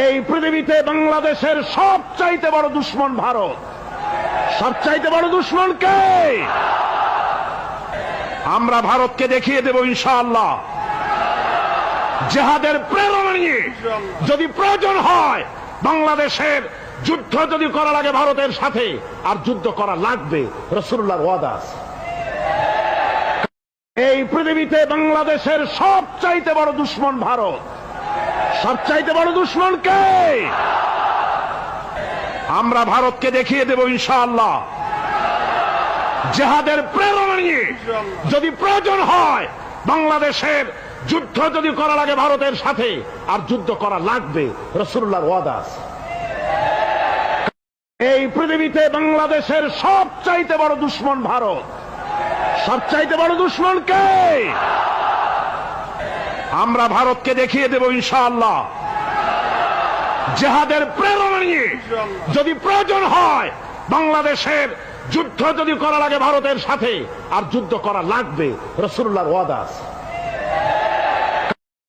এই পৃথিবীতে বাংলাদেশের সবচাইতে বড় দুশমন ভারত। সবচাইতে বড় দুশমন কে? আমরা ভারতকে দেখিয়ে দেব ইনশাআল্লাহ। জিহাদের প্রেরণা নিয়ে যদি প্রয়োজন হয় বাংলাদেশের যুদ্ধ যদি করা লাগে ভারতের সাথে, আর যুদ্ধ করা লাগবে, রাসূলুল্লাহর ওয়াদা আছে। এই পৃথিবীতে বাংলাদেশের সবচাইতে বড় দুশমন ভারত। সবচাইতে বড় দুশমন কে? আমরা ভারতকে দেখিয়ে দেব ইনশাআল্লাহ। জিহাদের প্রেরণা নিয়ে যদি প্রয়োজন হয় বাংলাদেশের যুদ্ধ যদি করা লাগে ভারতের সাথে, আর যুদ্ধ করা লাগবে, রাসূলুল্লাহর ওয়াদা আছে। এই পৃথিবীতে বাংলাদেশের সবচাইতে বড় দুশমন ভারত। সবচাইতে বড় দুশমন কে? আমরা ভারতকে দেখিয়ে দেব ইনশাআল্লাহ। জিহাদের প্রেরণা নিয়ে যদি প্রয়োজন হয় বাংলাদেশের যুদ্ধ যদি করা লাগে ভারতের সাথে, আর যুদ্ধ করা লাগবে, রাসূলুল্লাহর ওয়াদা আছে।